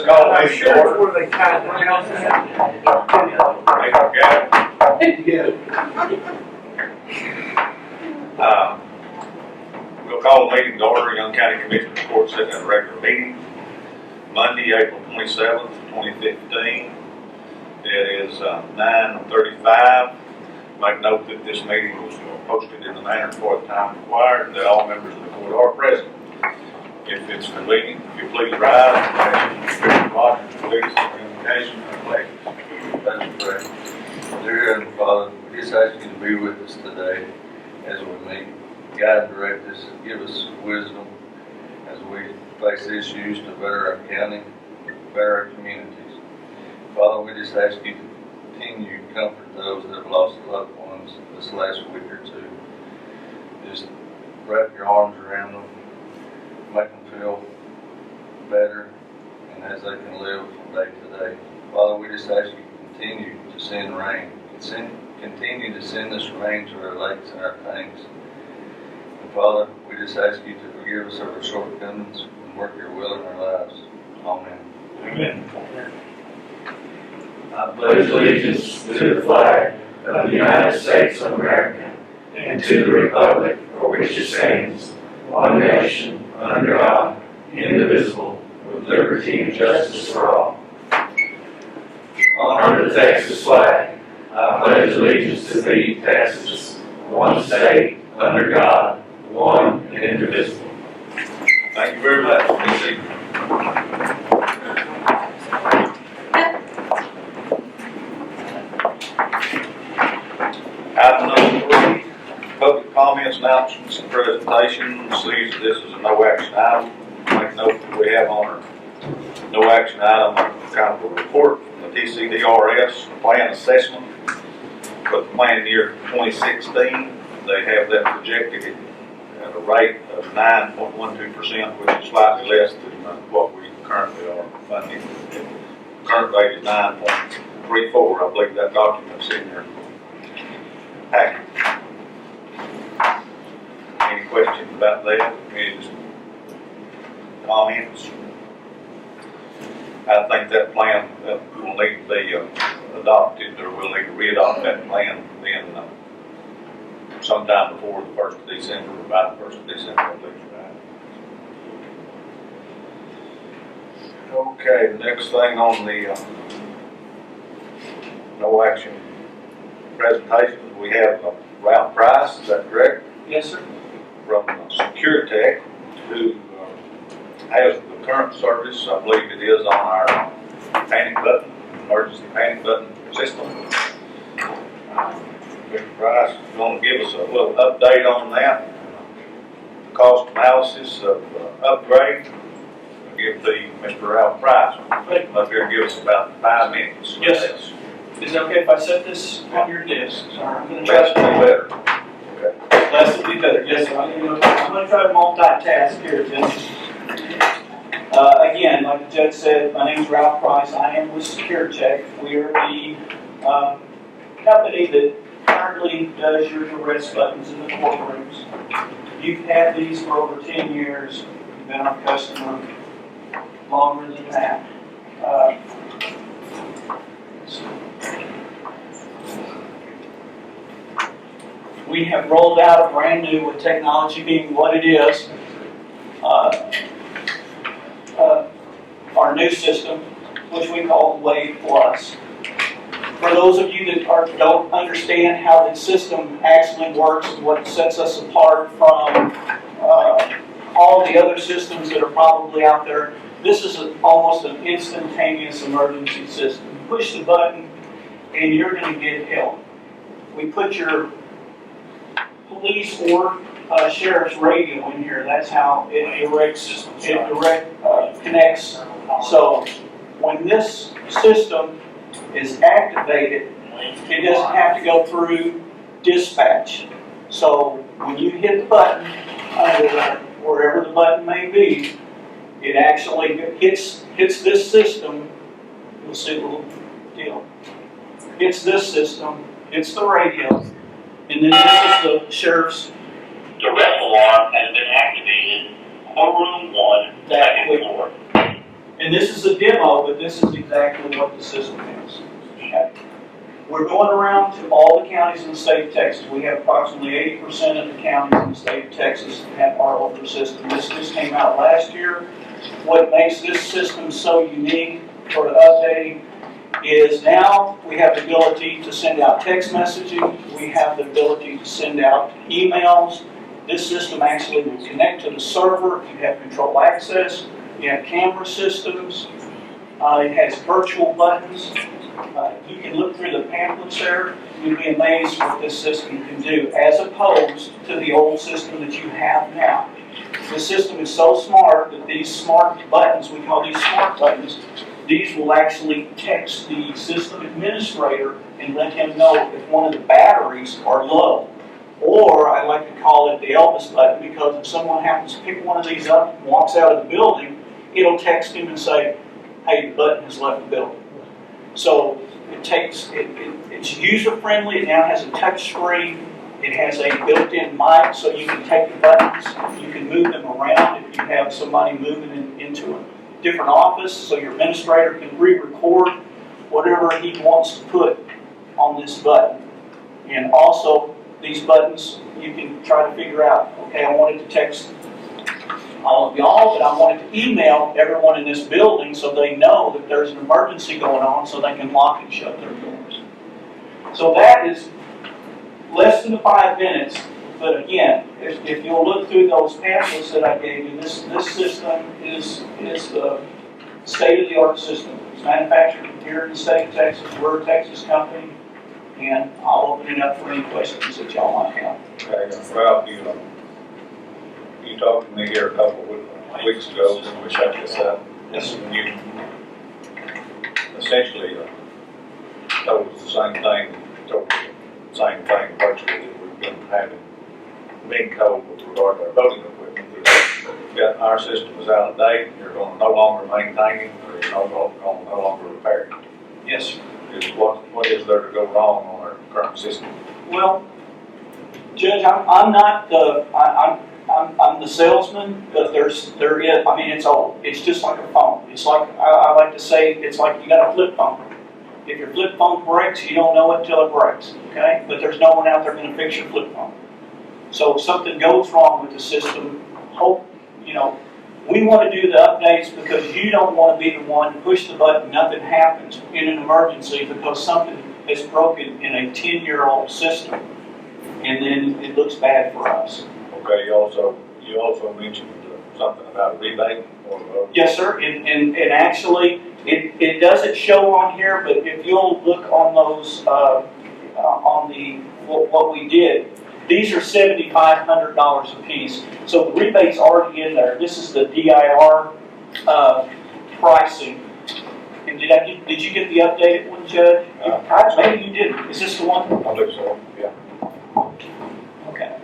call meeting sure to order. where they tied the house We'll call the meeting to order. Young County Commission report setting a regular meeting Monday, April 27th, 2015. It is 9:35. Make note that this meeting was posted in the manner for the time required and that all members of the court are present. If it's convenient, if you please rise and Rogers, please, invocation and pledge. Let's pray. Dear Heavenly Father, we just ask you to be with us today as we meet. Guide and direct us, give us wisdom as we face issues to better our county, better our communities. Father, we just ask you to continue to comfort those that have lost loved ones this last week or two. Just wrap your arms around them, make them feel better, and as they can live from day to day. Father, we just ask you to continue to send rain. Continue to send this rain to our lakes and our tanks. And Father, we just ask you to forgive us of our shortcomings and work your will in our lives. Amen. Amen. I pledge allegiance to the flag of the United States of America and to the republic for which it stands, one nation, under God, indivisible, with liberty and justice for all. Under the Texas flag, I pledge allegiance to these passages, one state, under God, one and indivisible. Thank you very much. Be seated. Item number 3, public comments, announcements, and presentations. This is a no action item. Make note that we have on our no action item kind of a report from the TCDRS plan assessment for the plan year 2016. They have that projected at a rate of 9.12%, which is slightly less than what we currently are funding. The current rate is 9.34. I believe that document's in your packet. Any questions about that? Any comments? I think that plan will need to be adopted, or we'll need to re-adopt that plan then sometime before the 1st of December, or by the 1st of December, I believe. Okay, the next thing on the no action presentation, we have Ralph Price, is that correct? Yes, sir. From Securitech, who has the current service, I believe it is on our panic button, emergency panic button system. Mr. Price is going to give us a little update on that. The cost analysis of upgrade. I'll give to Mr. Ralph Price. Come up here and give us about 5 minutes. Yes, sir. Is it okay if I set this on your desk? I'm going to Less try will be better. Okay. Less will be better. Yes, sir. I'm going to try to multitask here. Again, like the judge said, my name is Ralph Price. I am with Securitech. We are the company that currently does your arrest buttons in the courtrooms. You've had these for over 10 years. You've been our customer longer than that. We have rolled out a brand new, with technology being what it is, our new system, which we call Wave Plus. For those of you that don't understand how the system actually works and what sets us apart from all the other systems that are probably out there, this is almost an instantaneous emergency system. You push the button and you're going to get help. We put your police or sheriff's radio in here. That's how it connects. So when this system is activated, it doesn't have to go through dispatch. So when you hit the button, wherever the button may be, it actually hits this system. You'll see a little deal. Hits this system, hits the radio, and then this is the sheriff's. The red alarm has been activated. Courtroom 1, second floor. And this is a demo, but this is exactly what the system is. Okay. We're going around to all the counties in the state of Texas. We have approximately 80% of the counties in the state of Texas that have our older system. This just came out last year. What makes this system so unique for the updating is now we have the ability to send out text messaging. We have the ability to send out emails. This system actually will connect to the server. You have control access. You have camera systems. It has virtual buttons. You can look through the pamphlets there. You'd be amazed what this system can do as opposed to the old system that you have now. The system is so smart that these smart buttons, we call these smart buttons, these will actually text the system administrator and let him know if one of the batteries are low. Or I like to call it the Elvis button, because if someone happens to pick one of these up and walks out of the building, it'll text him and say, hey, the button has left the building. So it's user-friendly. It now has a touch screen. It has a built-in mic, so you can take the buttons, you can move them around if you have somebody moving into a different office, so your administrator can re-record whatever he wants to put on this button. And also, these buttons, you can try to figure out, okay, I wanted to text all of y'all, but I wanted to email everyone in this building so they know that there's an emergency going on so they can lock and shut their doors. So that is less than 5 minutes, but again, if you'll look through those pamphlets that I gave you, this system is the state-of-the-art system. It's manufactured here in the state of Texas. We're a Texas company, and I'll open it up for any questions that y'all might have. Okay, well, you talked to me here a couple of weeks ago when we set this up. Yes, sir. And you essentially told us the same thing, virtually that we've been having being told with regard to our voting equipment. That our system is out of date, you're going to no longer maintain it, or you're going to no longer repair it. Yes, sir. What is there to go wrong on our current system? Well, Judge, I'm not the I'm the salesman, but there is. I mean, it's old. It's just like a phone. It's like I like to say, it's like you got a flip phone. If your flip phone breaks, you don't know it until it breaks. Okay, but there's no one out there going to fix your flip phone. So if something goes wrong with the system, we want to do the updates because you don't want to be the one to push the button, nothing happens in an emergency because something is broken in a 10-year-old system, and then it looks bad for us. Okay, you also mentioned something about a rebate or Yes, sir, and actually, it doesn't show on here, but if you'll look on those, on what we did, these are $7,500 a piece. So the rebate's already in there. This is the DIR pricing. And did you get the updated one, Judge? Maybe you didn't. Is this the one? I believe so, yeah. Okay.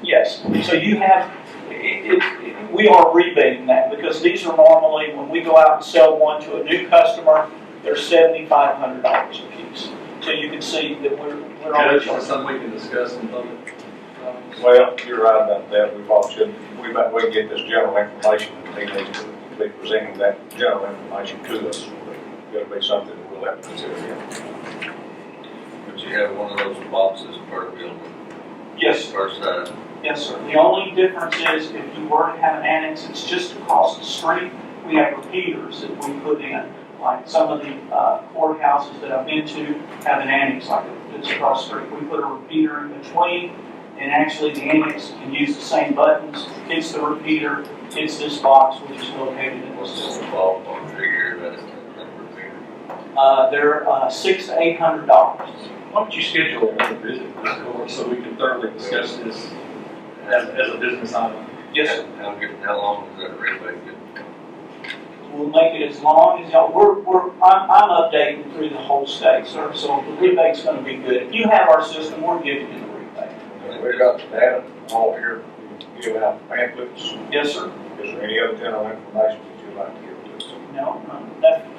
Yes. So you have, we are rebating that because these are normally, when we go out and sell one to a new customer, they're $7,500 a piece. So you can see that we're already Judge, is something we can discuss in public? Well, you're right about that. We probably should. We can get this general information, and he needs to be presenting that general information to us. It'll be something that we'll have to consider. But you have one of those boxes per building, Yes, per side. yes, sir. The only difference is if you were to have an annex, it's just across the street. We have repeaters that we put in. Like some of the courthouses that I've been to have an annex like it's across the street. We put a repeater in between, and actually the annex can use the same buttons. It's the repeater, it's this box which is located in What's this. the ballpark figure that repair? They're $600 to $800. Why don't you schedule a visit this court so we can thoroughly discuss this as a business item? Yes, sir. How long is that rebate good? We'll make it as long as y'all. I'm updating through the whole state, sir. So the rebate's going to be good. If you have our system, we're giving you the rebate. We've got the data all here. You give out pamphlets. Yes, sir. Is there any other general information that you'd like to give to us? No,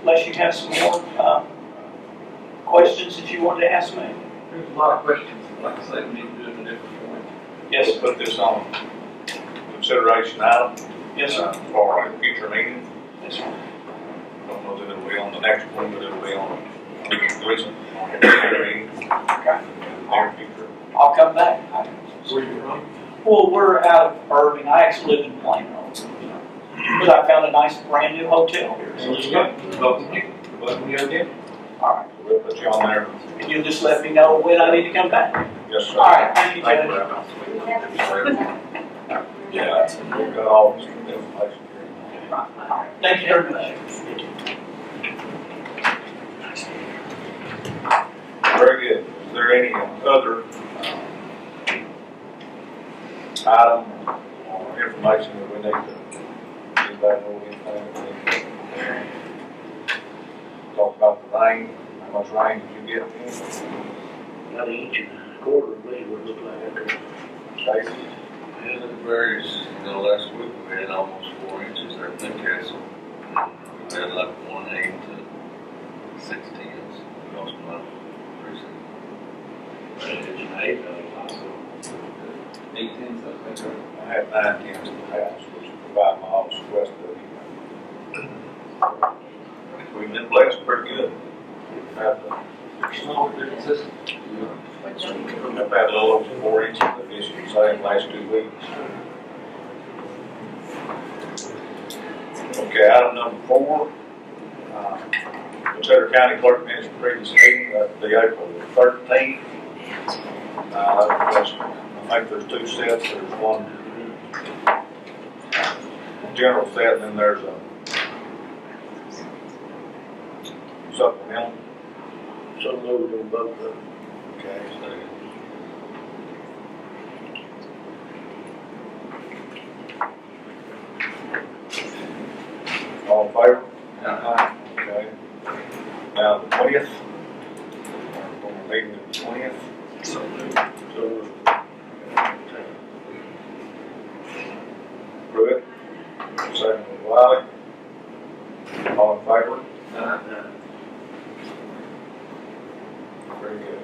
unless you have some more questions that you want to ask me. There's a lot of questions. Like I say, we need to do it in a different form. Yes, We'll put this on consideration item. yes, sir. For a future meeting. Yes, sir. be on the next one, but it'll be on recent, on the near future. I'll come back. Where you from? Well, we're out of Irving. I actually live in Plano. But I found a nice brand new hotel here. So you got, welcome you again. All right. We'll put you on there. You'll just let me know when I need to come back. Yes, sir. All right, thank you, Thank you Judge. very much. Yeah, we've got all this information here. Thank you very much. Very good. Is there any other item or information that we need to get back over anything? Talk about the rain. How much rain did you get? About an inch and a quarter, I believe, would look like. Stacy? And it varies, last week we had almost 4 inches there in Newcastle. We had like 1/8 to 6/10 across my precinct. I had 9/10 in the house, which is 5 miles west of you. We've been blessed pretty good. Small differences. I've had a little over 4 inches of this, you say, in the last 2 weeks. Okay, item number 4. Consider county clerk minutes for previous meeting, that'd be April 13th. I think there's 2 sets, there's one general set, and then there's a supplemental. So moved on both of them. Okay, so. All in favor? Okay. Now, the 20th. We're meeting the 20th. So, Pruitt. Second, Wiley. All in favor? Very good.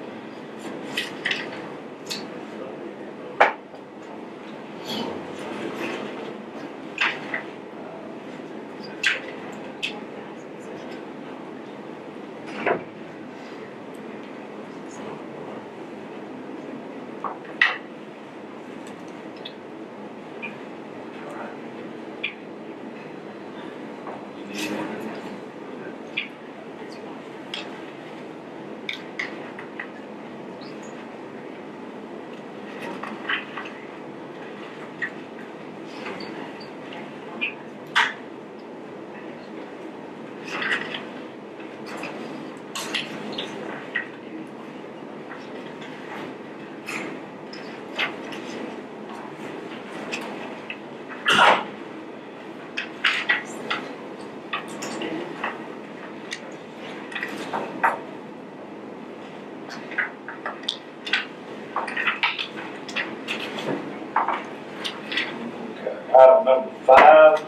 Item number 5,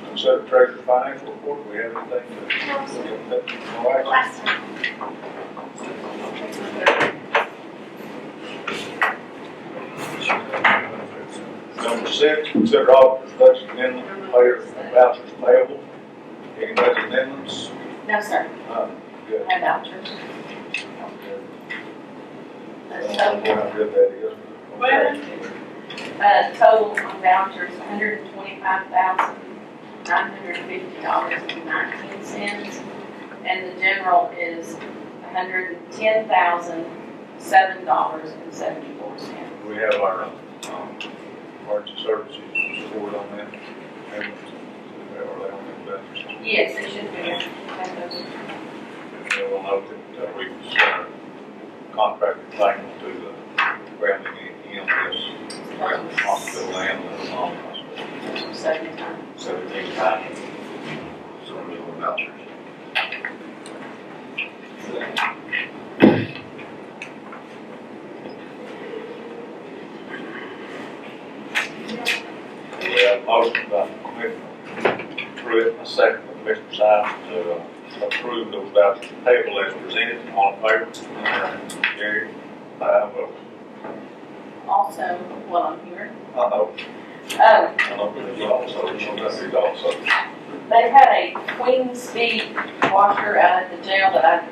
consider treasurer's financial report. Do we have anything to? No action? Last time. Number 6, consider auditor's budget amendment, payers and vouchers payable. Any budget amendments? No, sir. Good. No vouchers. I don't know how good that is. Total on vouchers, $125,950.19. And the general is $110,007.74. We have our emergency services support on that. Are they on that budget? Yes, they should be. Have those. And we'll note that we contracted payment to the grounding EMS, hospital and the non-hospital. 70 times. 17 times. So we're doing vouchers. We have a motion by Commissioner Pruitt, a second by Commissioner Simon to approve those vouchers payable as presented. All in favor? Carried. 5 votes. Also, while I'm here, Uh-oh. oh, I know there's also. They had a queen speed washer out at the jail that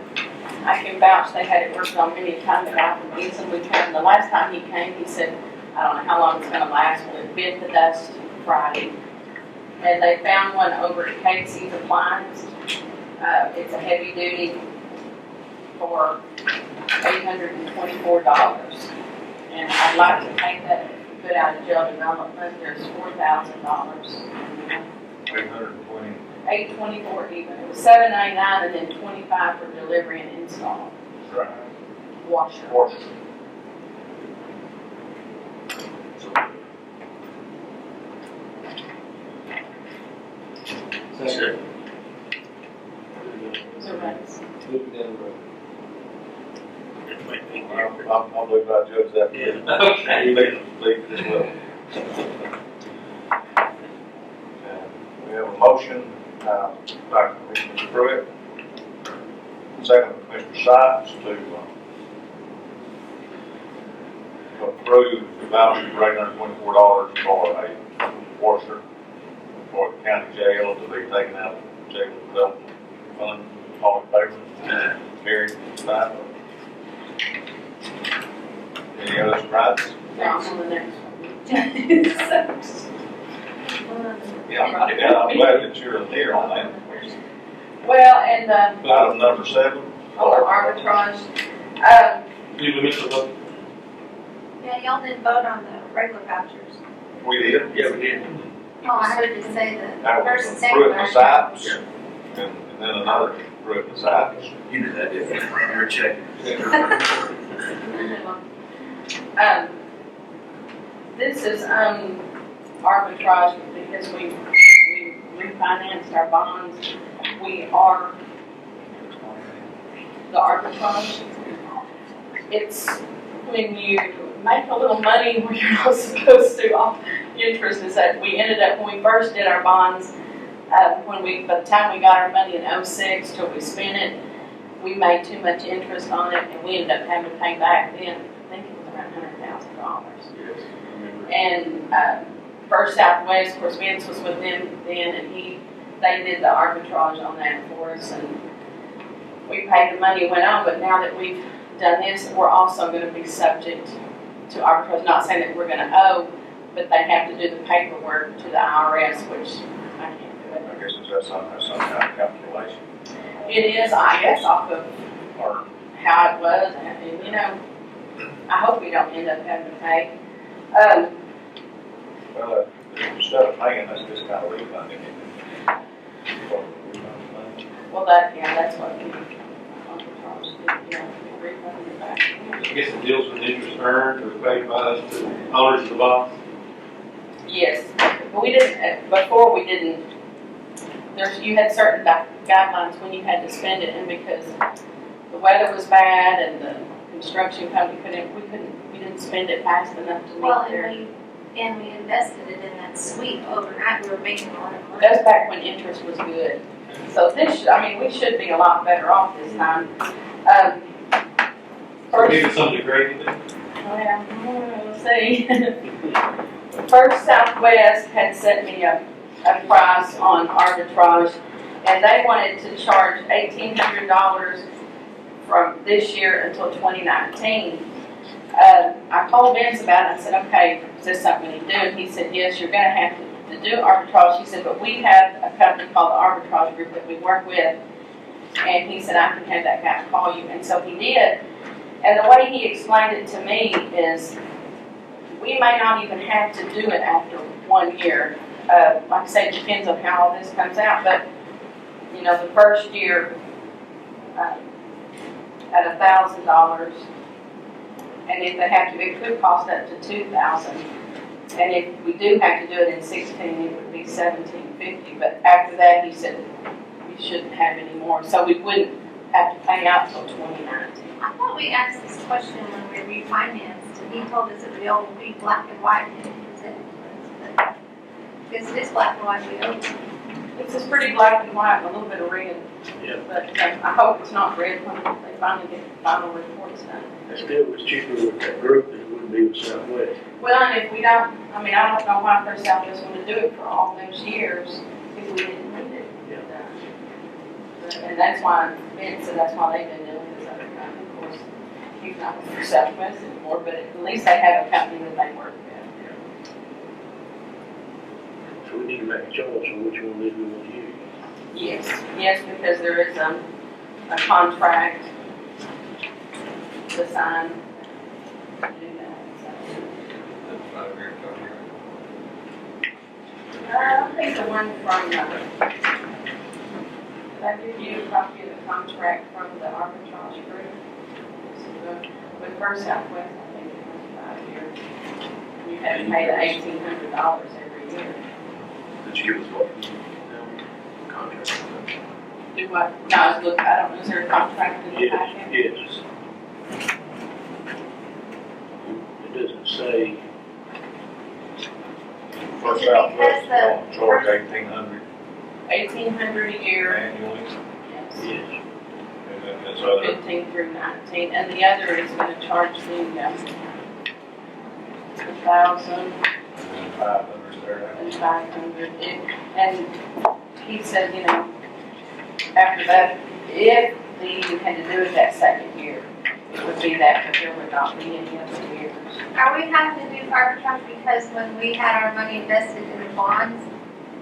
I can vouch they had it worked on many times at Alfred Eason. We came, the last time he came, he said, I don't know how long it's gonna last, well, it bit the dust Friday. And they found one over at Casey's Appliance. It's a heavy duty for $824. And I'd like to take that, put out of jail development, there's $4,000. $820. $824 even, it was $799 and then $25 for delivery and install. Right. Washer. Washer. Sure. So that's, Moving down the road. I'll believe I judge that. Okay. You leave it as well. We have a motion, by Commissioner Pruitt, second by Commissioner Sykes to approve the voucher for $824 for a washer for the county jail to be taken out of jail development fund. All in favor? Carried. Five. Any other surprises? now on the next one. Yeah, I'm glad that you're here on that. Well, and, Item number 7. on the arbitrage, Did we miss a vote? Yeah, y'all didn't vote on the regular vouchers. We did. Yeah, we did. Oh, I heard you say the That first was and second Pruitt and voucher. Sykes, and then another Pruitt and Sykes. You did that, didn't you? You were checking. this is, arbitrage because we refinanced our bonds. We are the arbitrage. It's when you make a little money where you're not supposed to. Interest is that we ended up, when we first did our bonds, by the time we got our money in '06 till we spent it, we made too much interest on it and we ended up having to pay back then, I think it was around $100,000. Yes. And First Southwest, of course, Vince was with them then, and they did the arbitrage on that for us, and we paid the money went on. But now that we've done this, we're also going to be subject to arbitrage. Not saying that we're going to owe, but they have to do the paperwork to the IRS, which I can't do I it. guess that's some kind of calculation. It is, I guess, off of Or, how it was, and you know, I hope we don't end up having to pay. well, instead of paying, that's just kind of refunding it. Well, that's what we arbitrage did, yeah, we refunded it back. I guess it deals with interest earned or paid by us to owners of the bonds. Yes, but we didn't, before we didn't, you had certain guidelines when you had to spend it, and because the weather was bad and the construction company we didn't spend it fast enough to Well, meet their. and we invested it in that suite overnight, we were making a lot of money. That's back when interest was good. So we should be a lot better off this time. Maybe some degree to Well, we'll see. First Southwest had sent me a price on arbitrage, and they wanted to charge $1,800 from this year until 2019. I called Vince about it. I said, okay, is this something we need to do? And he said, yes, you're going to have to do arbitrage. He said, but we have a company called the Arbitrage Group that we work with. And he said, I can have that guy call you. And so he did. And the way he explained it to me is we may not even have to do it after 1 year. Like I say, it depends on how all this comes out. But, you know, the first year at $1,000. And if they have to, it could cost up to $2,000. And if we do have to do it in 16, it would be $1,750. But after that, he said we shouldn't have any more. So we wouldn't have to pay out till 2019. I thought we asked this question when we refinanced, and he told us it would all be black and white in his influence, but because it is black and white, we owe it. It's just pretty black and white and a little bit of red. Yeah. But I hope it's not red when they finally get the final reports done. It still was cheaper with that group than it would be with Southwest. Well, and if we don't, I don't know why First Southwest want to do it for all those years if we didn't need And that's why, Ben said that's why they've been doing this other company. Of course, he's not with Southwest anymore, but at least they have a company that they work with. So we need to make a choice on which one of these we want to use. Yes, because there is a contract to sign to do that, so. That's 5 year contract. I think the one from, did I give you a copy of the contract from the arbitrage group? With First Southwest, I think it was 5 years. You had to pay the $1,800 every year. Did you give us what? Contract? Do what? No, I was looking, I don't know, is there a contract in the packet? Yes. It doesn't say, First Is it Southwest, because the charge 1,800 $1,800 a year, annually, yes. yes. and then this other, 15 through 19, and the other is gonna charge the, 1,000 and then 500 there. and 500. And he said, after that, if the union had to do it that second year, it would be that, but there would not be any other years. Are we having to do arbitrage because when we had our money invested in the bonds,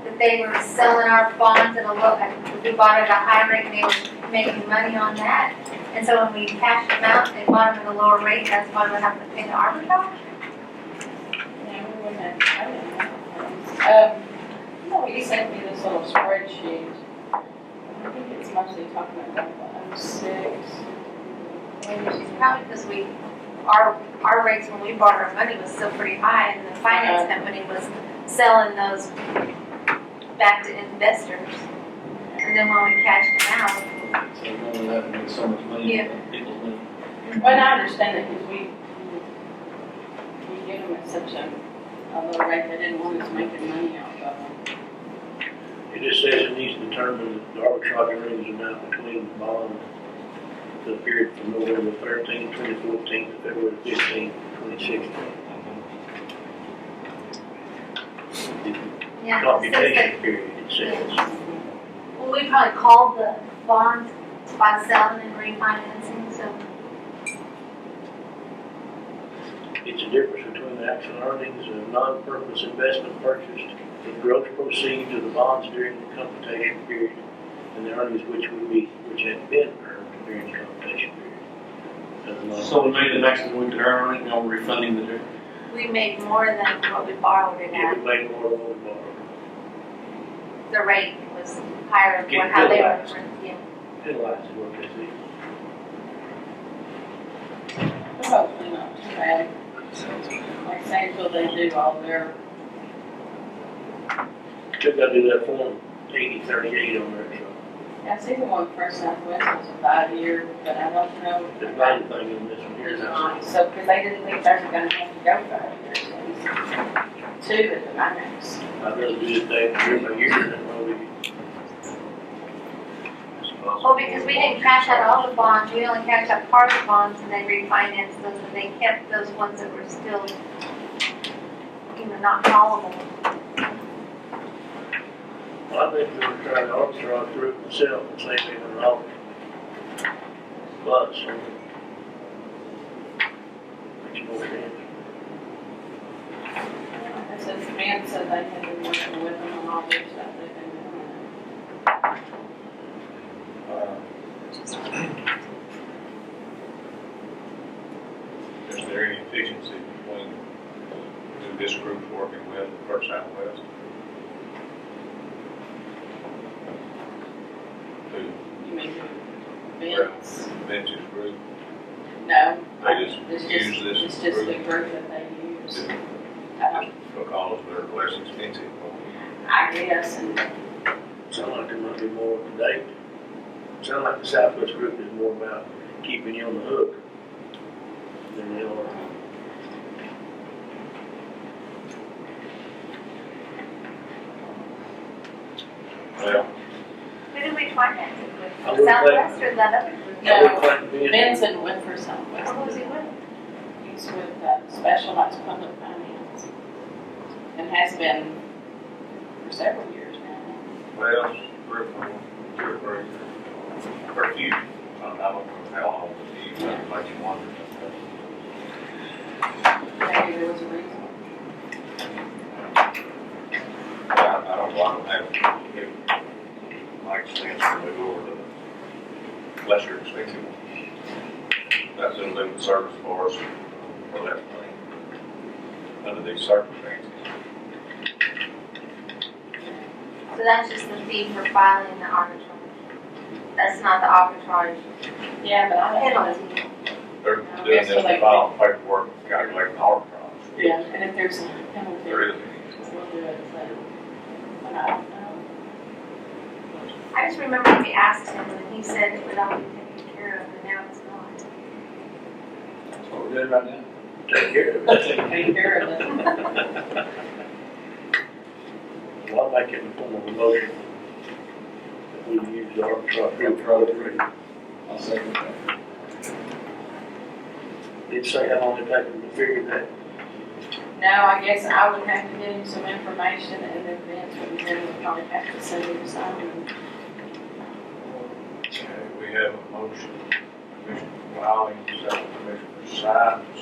that they were selling our bonds at a low, we bought at a high rate and they were making money on that? And so when we cashed them out, they bought them at a lower rate, that's why we have to pay the arbitrage? Yeah, we wouldn't have to pay them. He sent me this little spreadsheet. I think it's mostly talking about the 06. Probably because our rates when we bought our money was still pretty high and the finance company was selling those back to investors. And then when we cashed them out, So none of that makes so much money Yeah. from people's money. Well, I understand that because we give them at such a low rate, they didn't want us making money off of them. It just says it needs to determine the arbitrage earnings amount between the bond, the period from November 13, 2014 to February 15, 2016. yeah, it says that, Computation period, it says. well, we probably called the bonds by selling and refinancing, so. It's a difference between the actual earnings of non-purpose investment purchased with gross proceeds of the bonds during the computation period and the earnings which had been earned during the computation period. So we made the maximum we could earn on it, now we're refunding the difference. We made more than what we borrowed it Yeah, at. we made more than what we borrowed. The rate was higher than Get how they were. penalized. Yeah. Penalized is what they see. But hopefully not too bad. Like I say, until they do all their, Still gotta do that form 8038 on there, so I see the one for Southwest was a 5 year, but I don't know. there's not anything in this one here. There's not, so, because they didn't think they were gonna have to go 5 years, at least 2 at the max. I'd rather do it year by year than what we. Well, because we didn't cash out all the bonds, we only cashed out part of the bonds and they refinanced those, and they kept those ones that were still, not callable. Well, I think we were trying to arbitrage through it myself and save $800. But, so. Makes more sense. Like I said, the man said they had been working with them on all their stuff they've been doing. Is there any efficiency between who this group's working with and First Southwest? Who, You mean Vince? Vince's group, No. they just It's use this It's just the group group that they use. just Um, because they're less expensive? I guess, and Sound like there might be more up to date. Sound like the Southwest group is more about keeping you on the hook than they are. Well, Who did we finance it I with? would Southwest or that other group? I would no, claim to be in- Vincent went for Southwest. Or was he with? He's with Specialized Public Finance and has been for several years now. well, 3 or 4, 2 or 3. or few, I don't know how long it was, that makes you wonder. Maybe there was a reason. I don't know, I don't have, it makes sense to move over to the lesser expensive one. That's a little service for us for that thing, under these circumstances. So that's just the fee for filing the arbitrage. That's not the arbitrage Yeah, but I don't know. penalty. They're doing this to file paperwork, calculating arbitrage. Yeah, and if there's a penalty, There is. we'll do it, but I don't know. I just remember we asked him and he said it would all be taken care of, and now it's not. That's what we're doing right now. Take care of it. Take care of it. Well, I'll make it in the form of a motion that we use the arbitrage. I'll second that. Did say how long it take them to figure that? No, I guess I would have to give him some information and then Vince would probably have to send him something. Okay, we have a motion, Commissioner Wiley, second Commissioner Sines.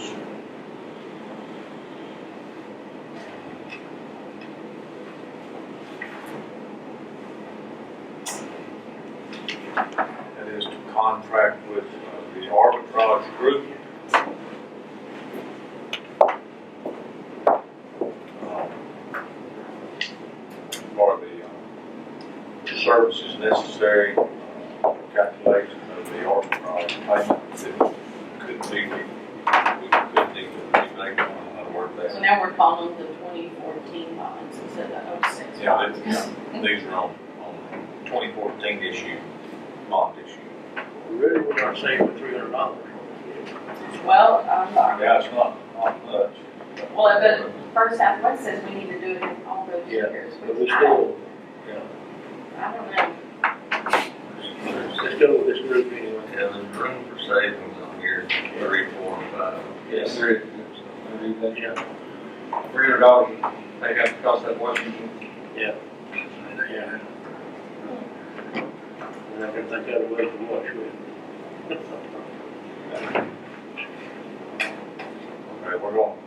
That is to contract with the arbitrage group. For the services necessary, calculation of the arbitrage payment that could be, we could need to remake on how to work So that. now we're following the 2014 bonds instead of the 06 Yeah, bonds. these are on 2014 issue, bond issue. Really, we're not saving $300. Well, Yeah, it's not much. well, but First Southwest says we need to do it in all those Yeah, years. but which we still, I don't know. let's go with this group anyway. Yeah, there's room for savings on here, 3, 4, and 5. Yes, there is. Yeah. $300, they have to cost that Washington. Yeah. And I can think of a way to watch with. Okay, we're going,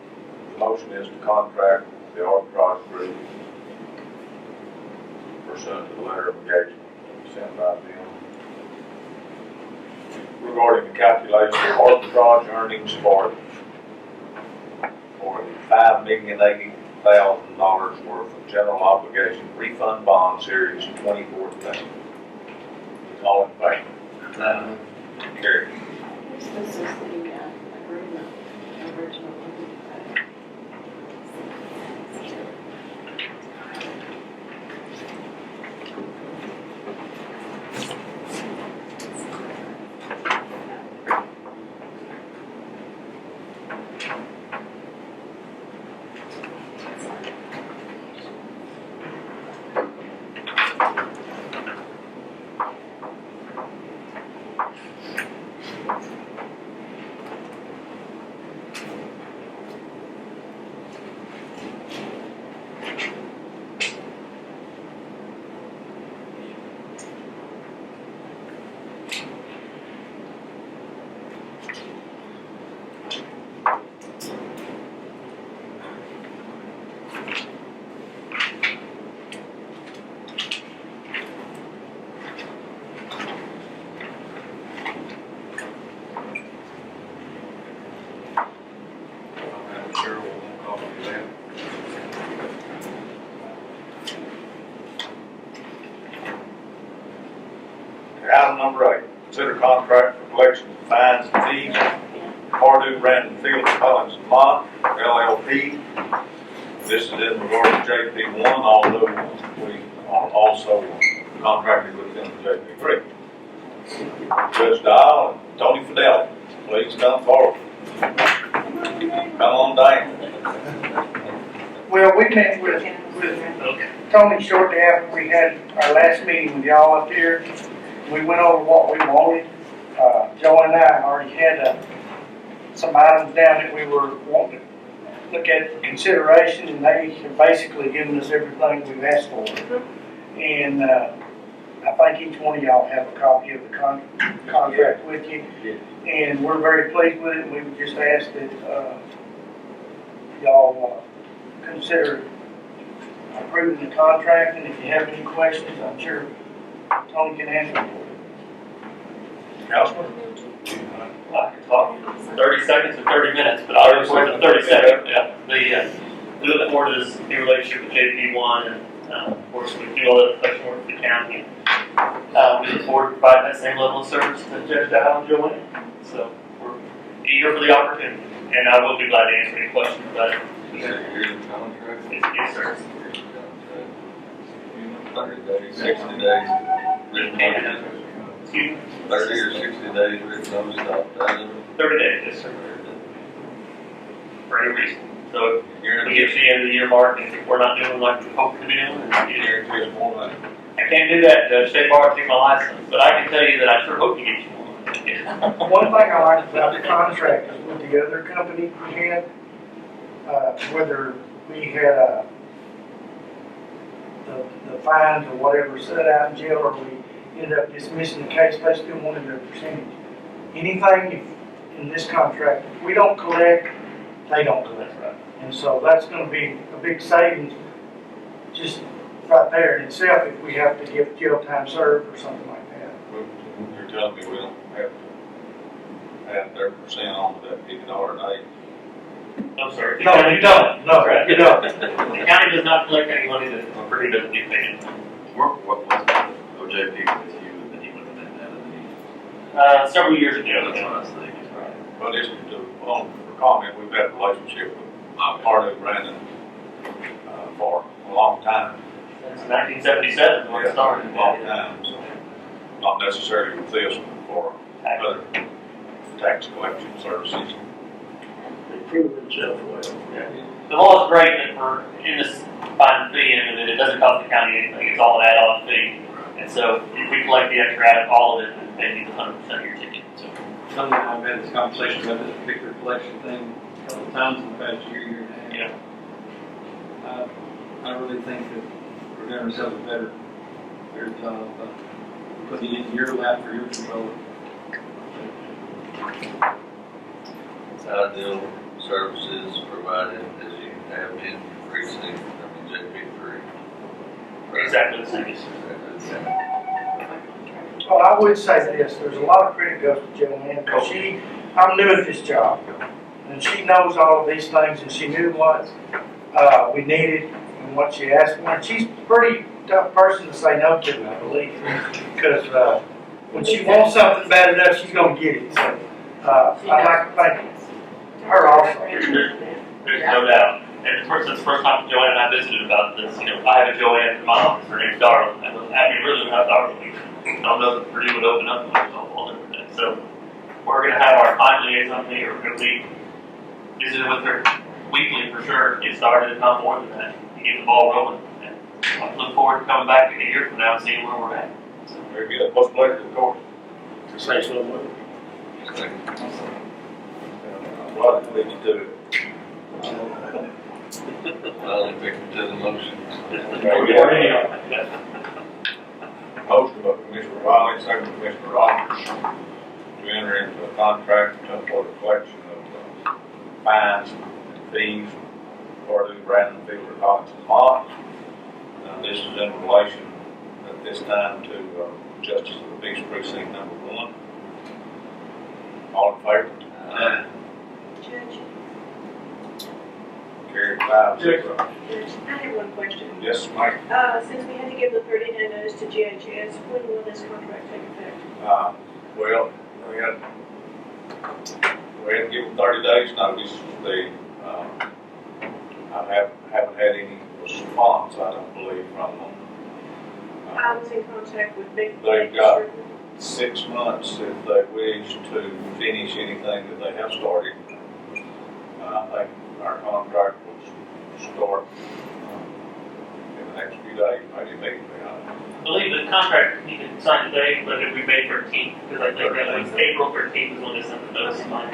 the motion is to contract the arbitrage group pursuant to the letter of engagement sent by them regarding the calculation of arbitrage earnings for the $5,080,000 worth of general obligation refund bond series 2014. All in favor? Carried. This is the agreement, the original one. Item number 8, consider contract for collection of fines and fees, PERDUEBRANDONFIELDERCOLLINS&MOTT, LLP. This is in regard to JP1, although we are also contracted with them for JP3. Judge Dial and Tony Fidel, please come forward. Come on down. Well, we met with Tony shortly after we had our last meeting with y'all up here. We went over what we wanted. Joe and I already had some items down that we were wanting to look at for consideration, and they have basically given us everything we've asked for. And I think each one of y'all have a copy of the contract with you. And we're very pleased with it. We would just ask that, y'all, consider approving the contract, and if you have any questions, I'm sure Tony can answer them for you. Councilman? I could talk 30 seconds or 30 minutes, but I'll report in 30 seconds. Yeah. A little bit more to this new relationship with JP1, and of course, we do all the election work for the county. We look forward to providing that same level of service to Judge Dow and Joanne. So we're eager for the opportunity, and I will be glad to answer any questions about it. Is that a yearly contract? Yes, sir. 30 days, 60 days, written notice. Excuse me? 30 or 60 days, written notice, out 30 days, yes, sir. For any reason. So if You're we get to the end of the year mark and we're not doing like we hope to be doing, guarantee us more money. I can't do that, Judge. State Bar take my license, but I can tell you that I sure hope to get you one. One thing I like about the contract is with the other company we had, whether we had, the fines or whatever set out in jail, or we ended up dismissing the case, they still wanted their percentage. Anything in this contract, if we don't collect, they don't collect. And so that's gonna be a big savings, just right there in itself, if we have to give jail time served or something like that. You're telling me we don't have to have 30% on that $50 a day? I'm sorry. No, you don't, no, you don't. The county does not collect any money that Purdue doesn't get paid. What was OJP with you, and then he went to that, and then Several years ago. that's what I was thinking. Well, just for comment, we've had a relationship with Pardue Brandon for a long time. Since 1977 when it started. A long time, so not necessarily with this, but for other tax collection services. They prove themselves well. The law is great that for in this fine fee, and that it doesn't cost the county anything. It's all an add-on fee. And so if we collect the extra out of all of it, then they need 100% of your ticket. So Tony and I have had this conversation about this particular collection thing a couple of times in the past year and a half. yeah. I really think that we're doing ourselves a better job putting it in your lap for your control. It's ideal services provided as you have in precinct, JP3. Exactly the same. Yes, sir. Well, I would say this, there's a lot of credit goes to Joanne, because I'm new at this job, and she knows all of these things, and she knew what we needed and what she asked for, and she's a pretty tough person to say no to, I believe, because when she wants something bad enough, she's gonna get it, so I'd like to thank her also. There's no doubt. And of course, it's the first time Joanne and I visited about this. You know, I have a Joanne in my office. Her name's Darla. I mean, really not Darla. I don't know that Purdue would open up a whole different thing. So we're going to have our final liaison meeting. We're going to be visiting with her weekly for sure. Get started, if not more than that, to get the ball rolling. And I look forward to coming back in a year from now and seeing where we're at. So, Very good. What's the pleasure of the court? To say so much. Well, I think you do it. I'll take it to the motion. Motion by Commissioner Wiley, second by Commissioner Rogers, to enter into a contract for the collection of fines and fees for the PRESENATIONS. This is in relation at this time to Justice of the Peace Precinct number 1. All in favor? Judge, Carried 5-0. Judge, I have one question. Yes, Mike. Since we had to give the 30-day notice to GHS, when will this contract take effect? Well, we had to give them 30 days notice. I haven't had any response, I don't believe, from them. I was in contact with Big. They've got 6 months if they wish to finish anything that they have started. I think our contract will start in the next few days, maybe immediately. I believe the contract you can sign today, but it'll be May 13th, because I think that was April 13th is when they sent the notice of mine.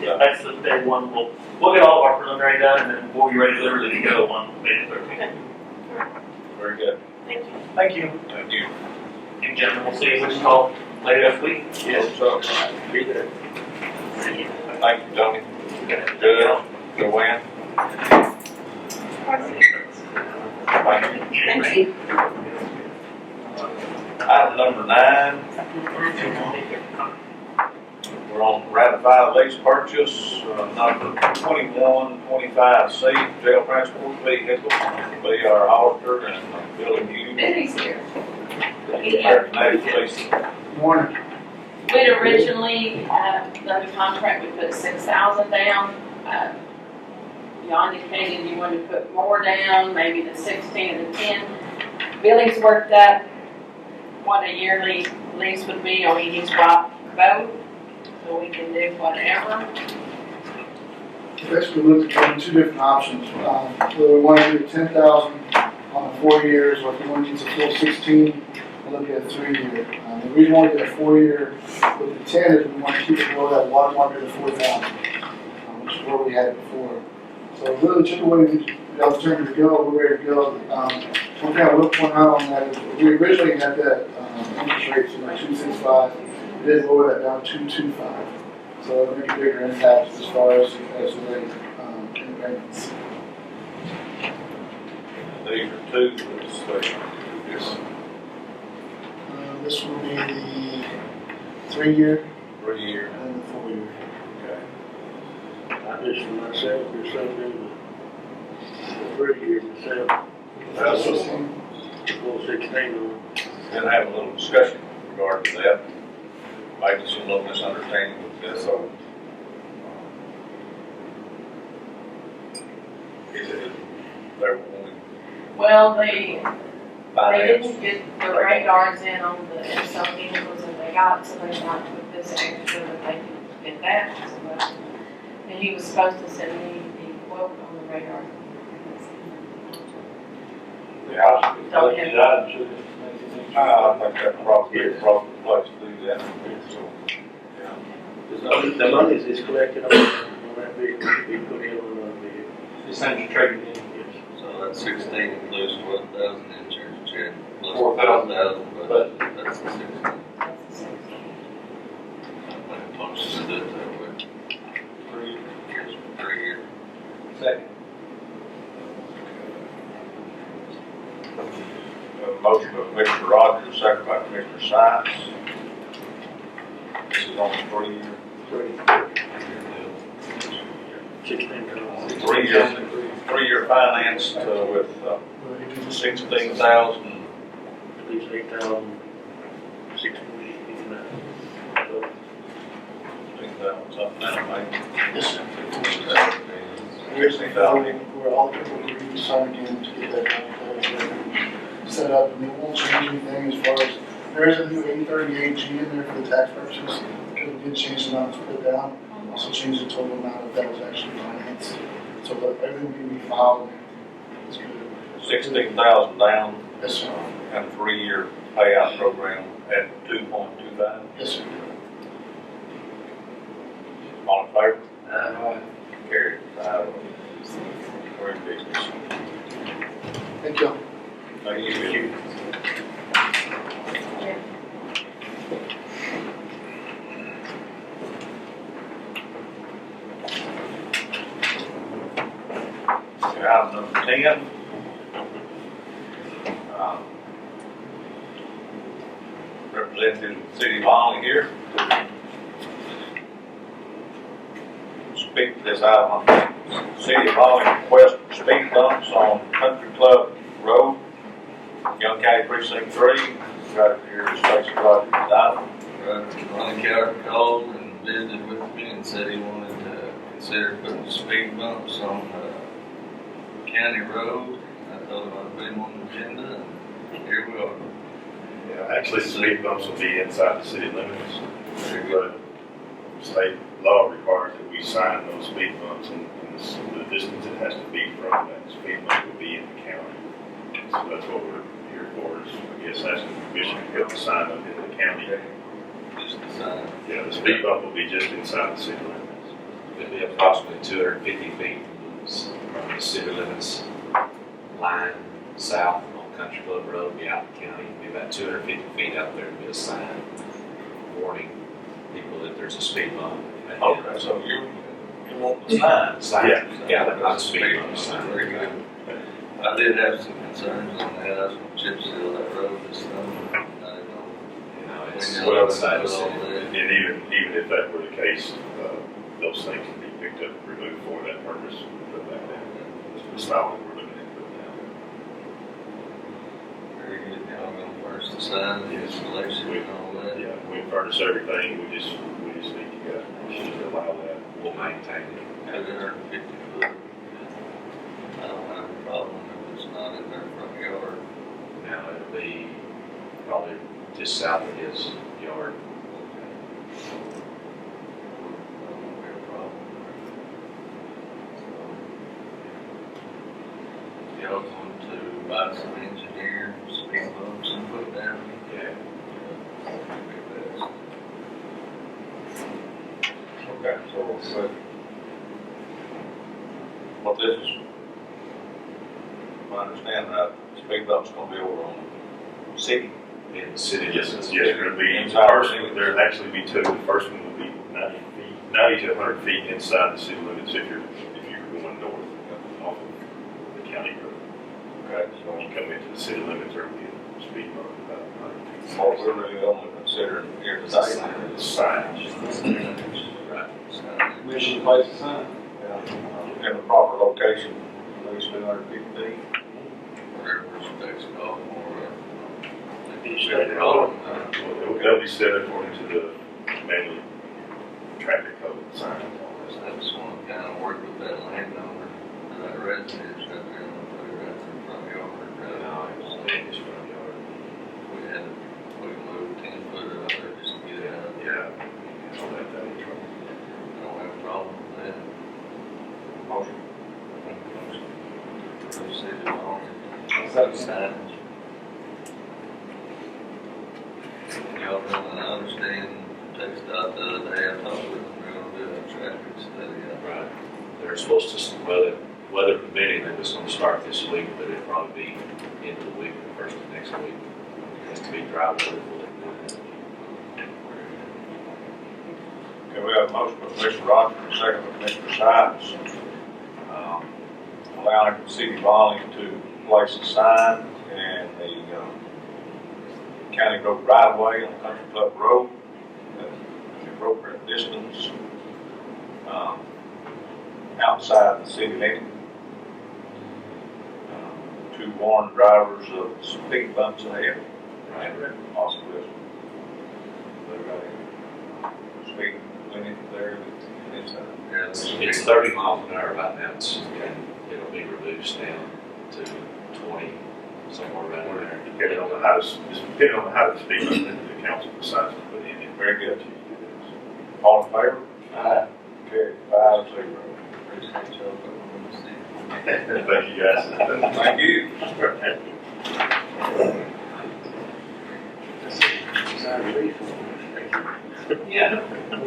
Yeah, that's the day one. We'll get all of our preliminary done, and then we'll be ready literally to go on May 13th. Very good. Thank you. Thank you. Thank you. And gentlemen, we'll see you which call later this week. Yes. So, Be there. thank you, Tony. Good. Joanne. Thank you. Thank you. Item number 9, we're on ratify lease purchase, number 2125C, jail transport vehicle. Be our auditor and Billy Hughes. Billy's here. American Police. Morning. We'd originally, the contract, we put 6,000 down. You indicated you wanted to put more down, maybe the 16 or the 10. Billy's worked up what a yearly lease would be on any swap boat, so we can do whatever. Basically looked at two different options. Whether we want to do 10,000 on 4 years, or if we want to use a full 16, we'll look at a 3-year. The reason why we did a 4-year with the 10 is we want to keep it below that watermark of the 4,000, which is where we had it before. So really, whichever way the alternative to go, we're ready to go. One thing I will point out on that is we originally had that interest rate to 2.65. We did lower that down to 2.25. So it'll make a bigger impact as far as the payments. These are 2 legislation. This will be the 3-year 3-year. and the 4-year. I just for myself, or something, the 3-year myself. That's 16. Full 16 on. Gonna have a little discussion regarding that. Maybe some little misunderstanding with this, so. Is it, they were wanting Well, they finance? didn't get the radars in on the SO vehicles that they got, so they want to put this extra that they can get that as well. And he was supposed to send me the quote on the radar. Yeah, Don't have- I think that probably be a proper place to do that. So, yeah. The money is collected on that vehicle, be put in on that vehicle. It's time to trade it in. Yes. So that 16 includes 1,000 insurance check, plus 4,000, 4,000, but that's the 16. That's the 16. I think most of it that way. 3 Yes, 3 years. Second. Motion by Commissioner Rogers, second by Commissioner Sykes. This is on the 3-year. 16. 3-year financed with 16,000. At least 8,000, 16, 16,000 something now, maybe. Yes, sir. 16,000. We're all going to sign again to get that set up, and it won't change anything as far as, there is a new 838G in there for the tax purposes. It did change the amount to put down, also changed the total amount that was actually financed. So that everything can be filed, it's good. 16,000 down Yes, sir. and a 3-year payout program at 2.25. Yes, sir. All in favor? Carried. We're in business. Thank you. Thank you. Item number 10. Representative of the City of Olney here. Speak to this item. City of Olney request speed bumps on Country Club Road, Young County Precinct 3. Got it here, Stacy Rogers, item. Ronnie Coward called and visited with me and said he wanted to consider putting speed bumps on county road. I told him I'd put him on the agenda, and here we are. Yeah, actually, the speed bumps will be inside the city limits. Very good. But state law requires that we sign those speed bumps, and the distance it has to be from that speed bump will be in the county. So that's what we're here for, is, I guess, asking permission to go sign them in the county. Just the sign. Yeah, the speed bump will be just inside the city limits. It'd be approximately 250 feet from the city limits line south on Country Club Road, be out in the county, be about 250 feet out there, be a sign warning people that there's a speed bump. Okay, so you want the sign? Sign, Yeah. not a speed bump, sign. Very good. I did have some concerns on that, I was gonna chip seal that road this summer. I didn't know. You know, it's Well, outside the city. And even if that were the case, those things can be picked up, and removed for that purpose, put back down. The style that we're looking at, put down. Very good, now I'm gonna furnish the sign, the installation and all that. Yeah, we furnish everything, we just need to allow that. We'll maintain it. 250 foot. I don't have a problem if it's not in their front yard. Now, it'll be probably just south of his yard. Y'all going to buy some engineer speed bumps and put down? Yeah. Okay, so what this is, if I understand right, speed bump's gonna be over on city. In the city. Yes, there'll be, there'll actually be two. The first one will be 90 to 100 feet inside the city limits if you're going north off of the county road. Okay, So when you come into the city limits, there'll be a speed bump about 100 feet. what we're really only considering here today. Signage. Right. Commission place a sign. In the proper location, at least 250 feet. Whatever specs call for, They'll be set according to the manual traffic code sign. I just want to kind of work with that landowner, that residence right there, and put it right in the front yard. No, it's his front yard. We can move 10 foot or other just to get it out. Yeah. Don't have a problem with that. Motion. Proceed along. Second. Y'all know, and I understand, text out the other day, I talked with them, they're gonna do a traffic study. Right. They're supposed to, weather permitting, it was gonna start this week, but it'll probably be end of the week, or first of next week. It has to be dry weather. Okay, we have a motion by Commissioner Rogers, and a second by Commissioner Sykes. Allowing the city of Olney to place a sign in the county road right away on Country Club Road, at the appropriate distance, outside the city limit, to warn drivers of speed bumps ahead. Right. Possibly. Speed limit there. It's 30 miles an hour right now, and it'll be reduced down to 20, somewhere around there. Depending on how the speed limit the council decides to put in. Very good. All in favor? Aye. Carried 5-0. Appreciate y'all coming to see. Thank you, guys. Thank you. Yeah.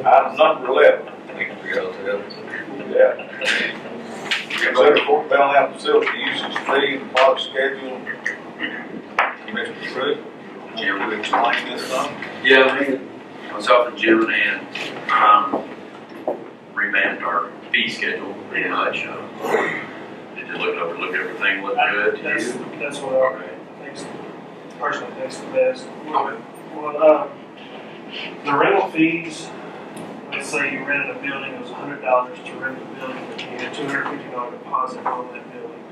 Item number 11. Thank you for y'all's help. Yeah. Consider Fort Belknap facility usage fee and plot schedule. Commissioner Pruitt, you will explain this some? Yeah, myself and Jim and revamped our fee schedule pretty much. Did you look everything looked good to you? That's what I think, personally think's the best. Well, the rental fees, let's say you rented a building, it was $100 to rent the building, but you had $250 deposit on that building.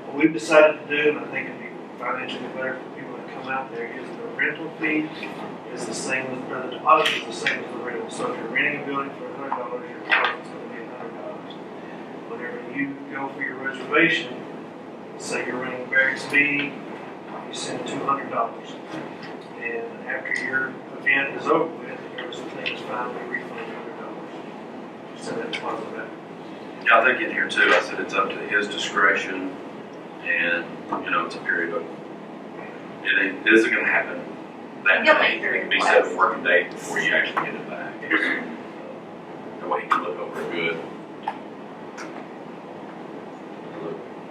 What we've decided to do, and I think it'd be financially better for people that come out there, is the rental fee is the same as, or the deposit is the same as the rental. So if you're renting a building for $100, your deposit's gonna be $100. Whenever you go for your reservation, say you're renting Barracks B, you send $200. And after your event is over with, everything is fine, we refund you $100. Send that deposit back. Yeah, I think in here too, I said it's up to his discretion, and, it's a period of, it isn't gonna happen that day. It can be 7 working days before you actually get it back. That way he can look over it good.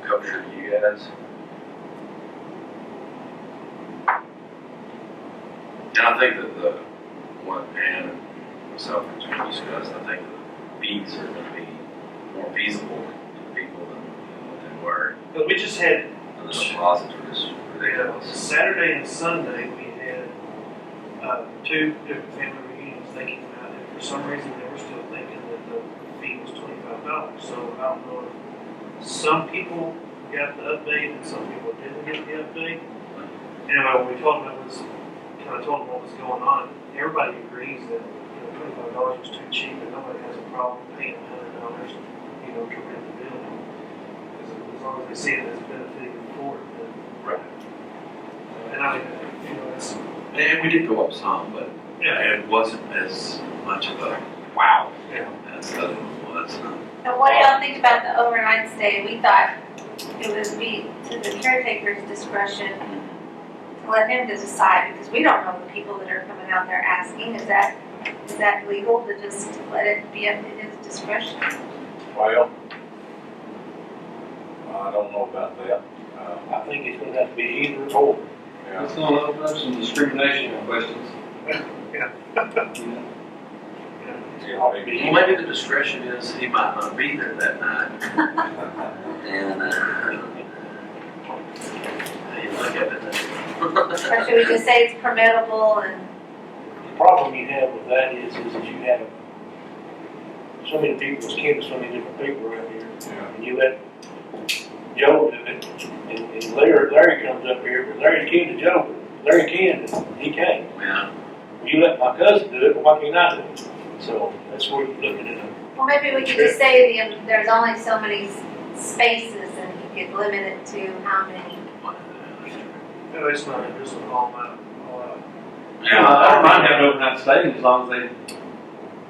Kosher to you guys? I think that the one Ann and myself and Jim discussed, I think the fees are gonna be more feasible to people than what they were. But we just had, And the depository is ridiculous. Saturday and Sunday, we had, 2 different family reunions they came out, and for some reason, they were still thinking that the fee was $25. So I don't know if some people got the update and some people didn't get the update. Anyway, when we told them kind of told them what was going on, everybody agrees that, $25 was too cheap, and nobody has a problem paying $100, to rent the building. As long as they see it as benefiting the court, then. Right. And I mean, it's, And we did go up some, but yeah, it wasn't as much of a wow yeah. as the other one was. And what do y'all think about the overnight stay? We thought it would be to the caretaker's discretion to let him decide, because we don't know the people that are coming out there asking. Is that legal to just let it be up to his discretion? Well, I don't know about that. I think it's gonna have to be either or. Yeah. It's gonna open up some discrimination questions. Yeah. Well, maybe the discretion is he might not be there that night. And, you look at it. Or should we just say it's permittable and? The problem you have with that is that you have so many people, kin to so many different people around here. Yeah. And you let Joe do it, and Larry comes up here, but Larry's kin to Joe. Larry can, he can't. Yeah. You let my cousin do it, but why can't I do it? So that's where you're looking at it. Well, maybe we could just say there's only so many spaces and you could limit it to how many. No, it's not, it's an all out. I don't mind having overnight stay as long as they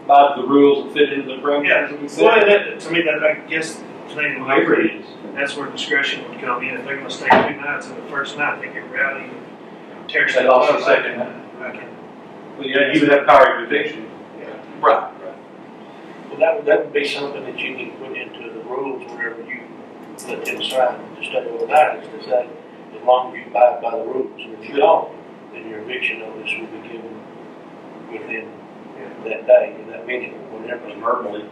abide the rules and fit into the programs that we set. Well, to me, that, I guess, Whatever it is. that's where discretion would come in. If they're gonna stay 2 nights and the first night they get rowdy and tear They stuff lost up, the second night. I can, Well, yeah, you would have power of eviction. Right. Well, that would be something that you need to put into the rules whenever you let them sign to stay overnight, is to say, as long as you abide by the rules. And if you don't, then your eviction notice will be given within that day, in that meeting, or whatever. Verbally.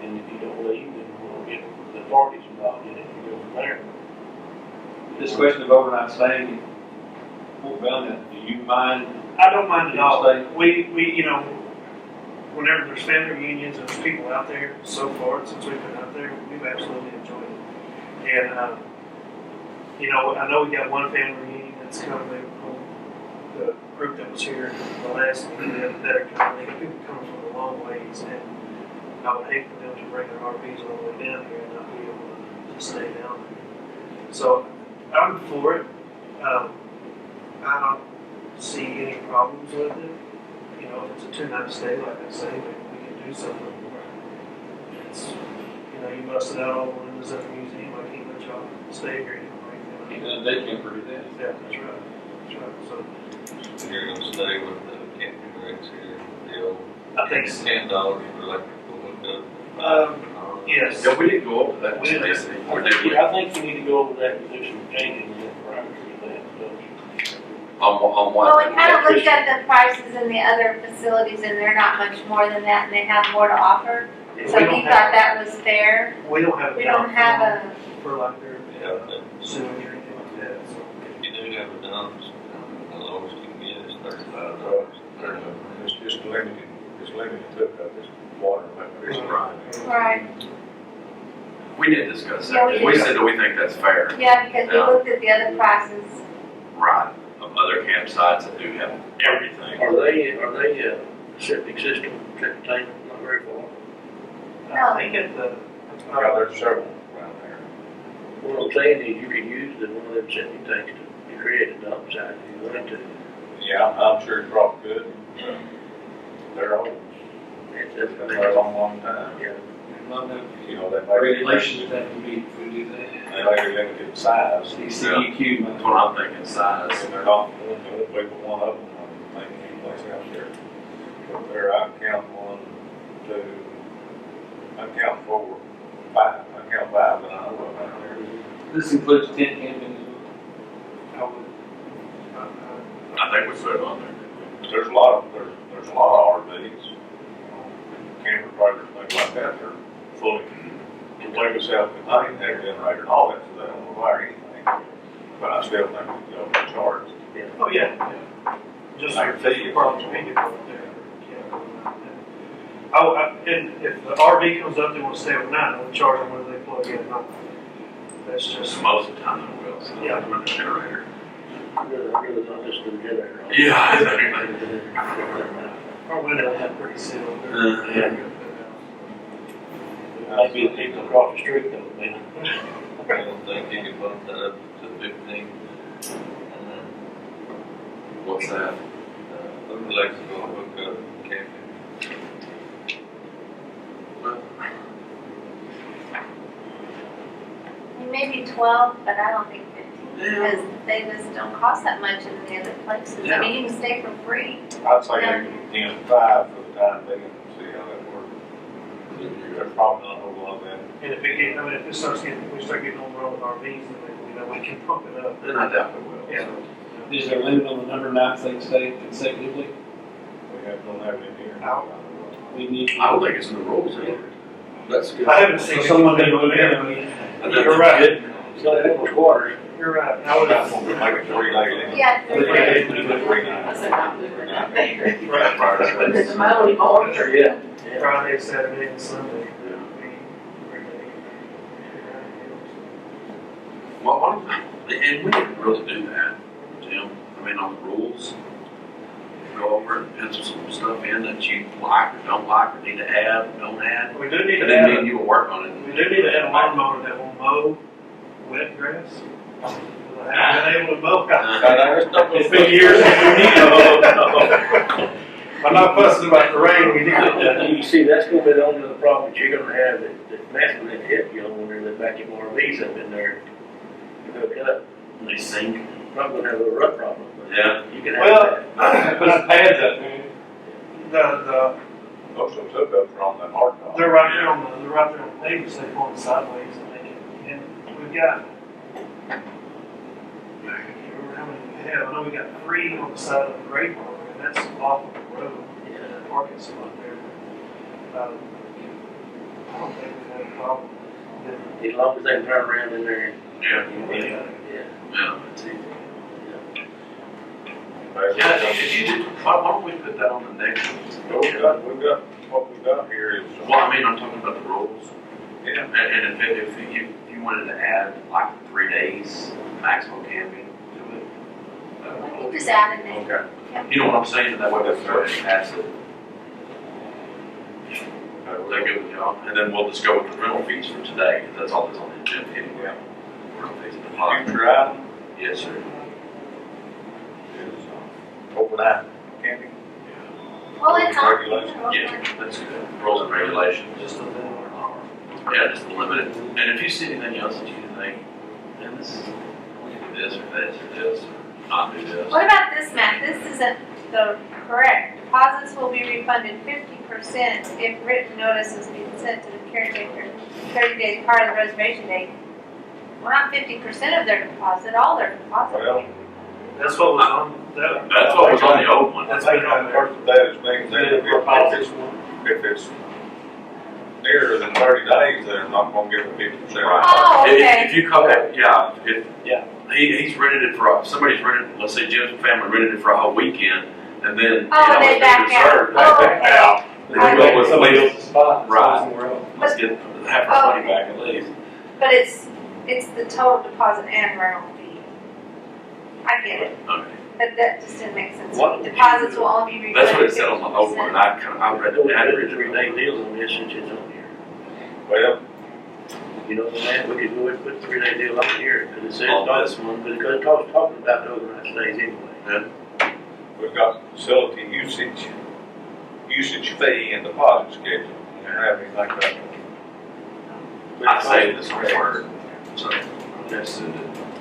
And if you don't leave, then we'll get the authorities involved in it and go from there. This question of overnight staying, Fort Belknap, do you mind? I don't mind at all. Stay. We, whenever there's family reunions and there's people out there, so far, since we've been out there, we've absolutely enjoyed it. And, I know we got one family reunion that's coming, the group that was here the last meeting that are coming, they got people coming from a long ways, and I would hate for them to bring their RVs all the way down here and not be able to stay down there. So, I'm for it. I don't see any problems with it. If it's a 2-night stay, like I say, we can do something where it's, you busted out all the windows at the museum, I can't let y'all stay here anymore. They can't do that. Yeah, that's right. So, You're gonna stay with the camping rigs here, the old I think, $10 for electrical hookup. yes. Yeah, we didn't go over that. We didn't. Stacy, or did we? I think you need to go over that and do some changes in the parameters of that. On Well, what? we kind of looked at the prices in the other facilities and they're not much more than that and they have more to offer. So don't he have- thought that was fair. We don't have a We don't have a, for like their Yeah, but sewage or anything like that, so. if you do have a dump, the lowest you can get is $35. It's just limited hookup, it's water, it's Right. right, We did discuss Yeah, that. we We did. said that we think that's fair. yeah, because we Yeah. looked at the other prices. Right. Of other campsites that do have everything. Are they septic system, septic tank, not very far? I think at the, Yeah, there's several around there. What I'm saying is you could use one of them septic tanks to create a dump site if you wanted to. Yeah, I'm sure you probably could. They're old, That's been there a long time. Yeah. They may Regulations that can be, if we do that. They may be limited size. CEQ. That's what I'm thinking, size. And they're not, we put one of them, I think, any place out there. But there, I can count 1, 2, I can count 4, 5, I can count 5, but I know what out there. This includes tent camping as well. I think we put fully, completely self-contained, their generator and all that, so they don't require anything. But I still think they'll be charged. Oh, yeah. Just Like for a fee. the vehicle there. Oh, and if the RV comes up, they want to stay overnight, we'll charge them whether they plug in or not. That's just. Most of the time they will, so Yeah. they'll run the generator. I'd rather not listen to the generator. Yeah, exactly. Our window had pretty sealed. Might be people across the street though, man. I don't think you can bump that up to 15. And then, What's that? Alexa's gonna hook up camping. Maybe 12, but I don't think 15, because they just don't cost that much in the other places. I mean, you can stay for free. I'd say maybe 10 to 5 for the time being, and see how that works. There's probably not a whole lot of that. And if it get, I mean, if it starts getting, we start getting overrun with RVs, then we can pump it up. Then I doubt it will. Yeah. Is there a limit on the number of nights they can stay consecutively? Don't have it in here. We need. I don't think it's in the rules either. That's good. I haven't seen So someone anything may over move there. in. You're right. It's got to have those quarters. You're right. I would have. Make it 3 days. Yeah, 3 days. 3 nights. I said, I'm moving out there. Right. It's my only order. Yeah. Friday, Saturday, and Sunday. Well, and we didn't really do that, Jim. I mean, on the rules, go over and pencil some stuff in that you like or don't like or need to add or don't add. We do need And to then me add, and you will work on it. we do need to add a lawnmower that will mow wet grass. I haven't been able to mow. It's been years since we need I'm not fussing about the rain, we need You see, that's gonna be the only other problem that you're gonna have that Matt's gonna hit you on when they're vacuum RVs up in there. You hook up, And they sink. probably gonna have a rut problem, but Yeah. you can have Well, that. Put some pads up, man. the, Most of them took up from that hard top. they're right there on the pavement, so they pull them sideways and they can, and we've got, I can't remember how many we have, I know we got 3 on the side of the grade road, and that's off of the road, the parking spot there. I don't think we have a problem. As long as they can turn around in there. Yeah. Yeah. Yeah, that's easy. Yeah, why don't we put that on the next one? We've got, what we've got here is. Well, I mean, I'm talking about the rules. Yeah. And if you wanted to add like 3 days maximum camping to it. We can just add it in. Okay. You know what I'm saying? That way that's where it has it. Is that good with y'all? And then we'll just go with the rental fees for today, because that's all that's on the agenda anyway. Rental fees and deposit. Future item Yes, sir. is overnight camping. Well, it's on. Regulations. Yeah, that's good. Rules and regulations. Just a little more. Yeah, just limit it. And if you see anything else that you think, man, this, we can do this or this or not do this. What about this, Matt? This isn't the correct. Deposits will be refunded 50% if written notice has been sent to the caretaker 30 days prior to the reservation date. Well, not 50% of their deposit, all their deposit. Well, That's what was on, that. That's what was on the old one. That's been on there. that is being said, if it's nearer than 30 days, they're not gonna give it 50%. Oh, okay. If you come back, yeah, Yeah. he's rented it for, somebody's rented, let's say Jim's family rented it for a whole weekend, and then, Oh, and they it's back out. reserved, they Oh, back okay. out. Then I we go with Somebody lease. else's spot. Right. Somewhere else. Let's get half our money Okay. back at least. But it's the total deposit and rental fee. I get it, Okay. but that just didn't make sense. What? Deposits will all be refunded. That's what it said on the old one, and I read Don't it, I have read a 3-day it. deal on this since it's on here. Well, You know, Matt, we could go ahead and put a 3-day deal on here, because it says On not this one? because it's talking about the overnight stays anyway. Yeah. we've got facility usage fee and deposit schedule. You don't have anything like that. I saved this word, so. That's it.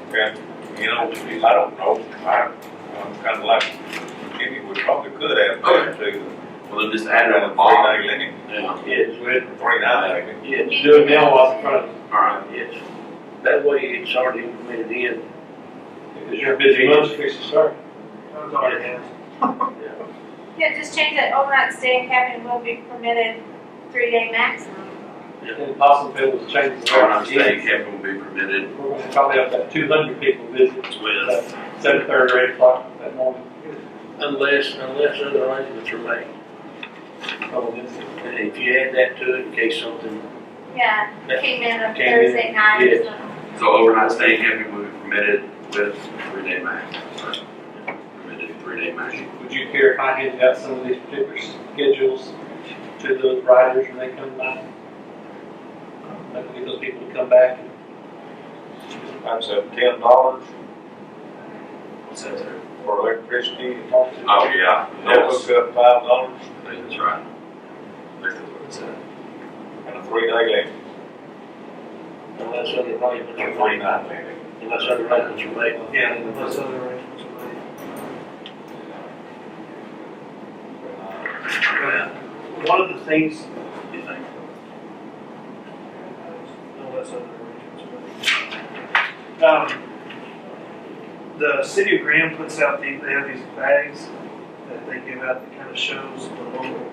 Okay, you know, I don't know, I'm kind of like, Kenny, we probably could add that to Well, then just add it on the 3 bottom. day limit, Yeah. Yes, 3 night limit. yes, Do it now while it's in front of All right. yes. That way it's already implemented in. you. Because you're a busy month, fix to start. That was all it has. Yeah, just change that overnight stay and camping will be permitted 3-day maximum. in Possumville was changed Or around. I'm saying camping will be permitted We're gonna probably have about 200 people visit, with, 7:30 or 8 o'clock that morning. Unless other arrangements are made. Oh, yes. And if you add that to it, in case something, Yeah, came in on Came in, Thursday night or yes. something. so overnight stay camping will be permitted with 3-day max. Permitted 3-day max. Would you care if I handed out some of these particular schedules to those riders when they come by? Maybe get those people to come back. I'd say $10 What's that, sir? for electricity. Oh, yeah. They'll hook up $5 I think that's right. I think that's what it said. and a 3-day game. unless other arrangements And a are made. 3-night game. Unless other arrangements are made. Yeah, unless other arrangements are made. One of the things, You think? unless other arrangements are made. The city of Graham puts out, they have these bags that they give out that kind of shows the local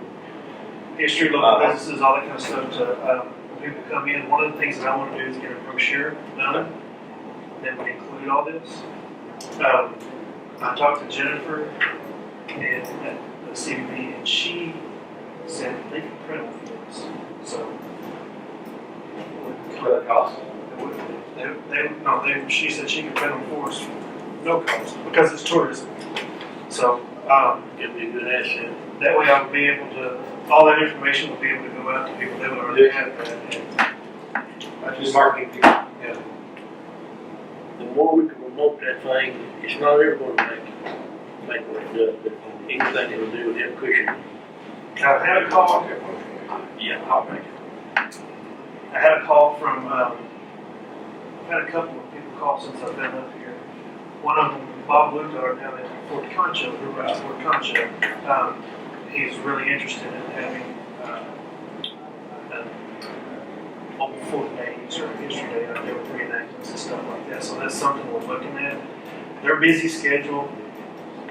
history, local businesses, all that kind of stuff to, when people come in. One of the things that I want to do is get a brochure done that would include all this. I talked to Jennifer and at the CBB, and she said they can print them for us. So. For the cost. She said she could print them for us, no cost, because it's tourism. So, It'd be a good asset. that way I would be able to, all that information would be able to go out to people that would already have that. And Just marketing people. yeah. The more we can promote that thing, it's not ever gonna make what it does, but anything it'll do with that cushion. I had a call, Yeah, I'll make it. I had a call from, I've had a couple of people call since I've been up here. One of them, Bob Lugar down at Fort Concho, who runs Fort Concho. He's really interested in having, old Fort days or history day out there with reenactments and stuff like that. So that's something we're looking at. Their busy schedule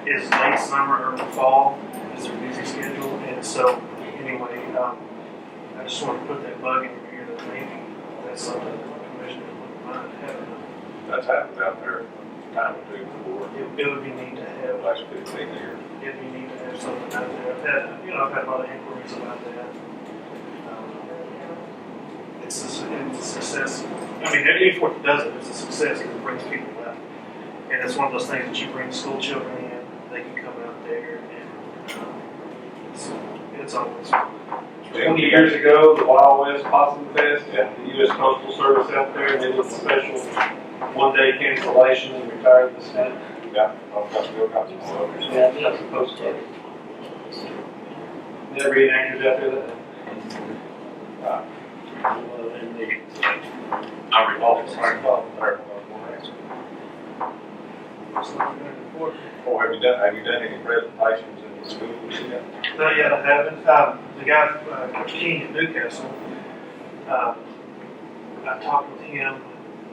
is late summer or fall is their busy schedule. And so anyway, I just want to put that bug in your ear that maybe that's something that the commissioner wouldn't mind having. That's happened out there time or two before, It would be neat to have, the last 15 years. it'd be neat to have something out there. I've had a lot of inquiries about that. It's a success. I mean, any Fourth that does it, it's a success because it brings people out. And it's one of those things that you bring school children in, they can come out there and it's always fun. 20 years ago, the Wild West Possum Fest, the U.S. Postal Service out there did a special one-day cancellation and retired the stamp. Yeah, I've still got some photos. Yeah, that's a postcard. The reenactors out there that day. I recall it. Oh, have you done any presentations in the schools yet? Not yet, I haven't. The guy, Coach King at Newcastle, I talked with him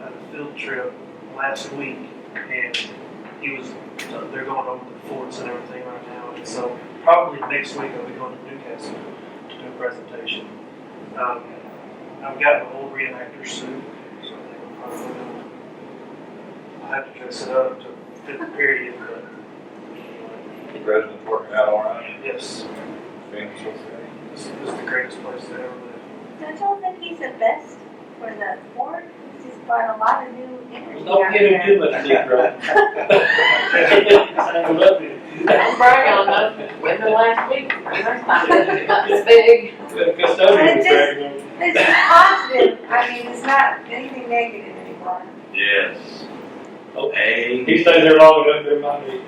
at a field trip last week, and they're going over the forts and everything right now, and so probably next week I'll be going to Newcastle to do a presentation. I've got an old reenactor suit, so I think I'm probably gonna, I'll have to dress it up to fit the period, but The president's working out all right. yes, Phoenix, okay. this is the greatest place to ever live. Don't y'all think he's the best for the sport? He's just got a lot of new energy Don't out give him too there. much secret. I love it. Don't brag on us. Women last week, first time, not this big. Custodian bragging. It's just positive. I mean, it's not anything negative anymore. Yes. Okay. He stays there long enough, there might be.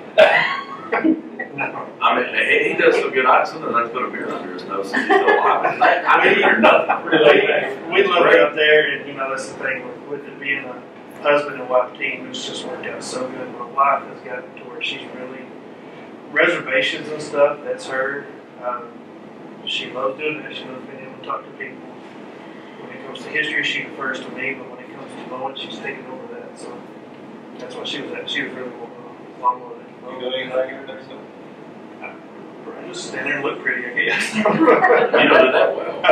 I mean, he does so good. I sometimes put a mirror under his nose and he's still alive. I mean, you're nothing. We love it up there, and that's the thing with it being a husband and wife team, it's just worked out so good. My wife has gotten to where she's really, reservations and stuff, that's her. She loves doing that, she loves being able to talk to people. When it comes to history, she defers to me, but when it comes to mowing, she's taking over that, so that's what she was at. She was really long with it. You do anything in that stuff? Just stand there and look pretty, I guess. You don't do that well.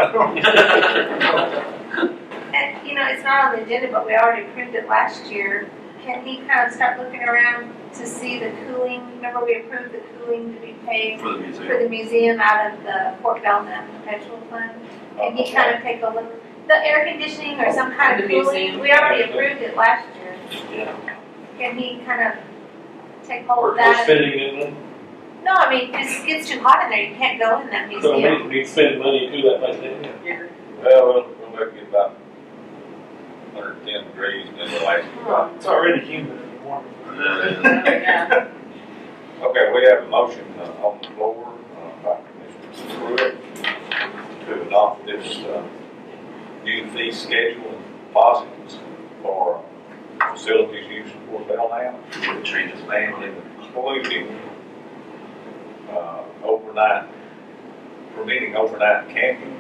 it's not on the agenda, but we already approved it last year. Can he kind of start looking around to see the cooling? Remember we approved the cooling to be paid For the for museum. the museum out of the Fort Belknap Perpetual Fund? And he kind of take a look, the air conditioning or some kind of The cooling, museum. we already approved it last year. Yeah. Can he kind of take hold We're of that? spending it, No, I mean, if it gets too hot in there, you can't go in that so museum. we spend money to that place there. Well, we'll make it about 110 degrees in the last. It's already humid in the morning. Yeah. Okay, we have a motion on the floor by Commissioner Pruitt to adopt this new fee schedule and deposits for facilities used for Belknap. It changes Mainly including overnight, permitting overnight camping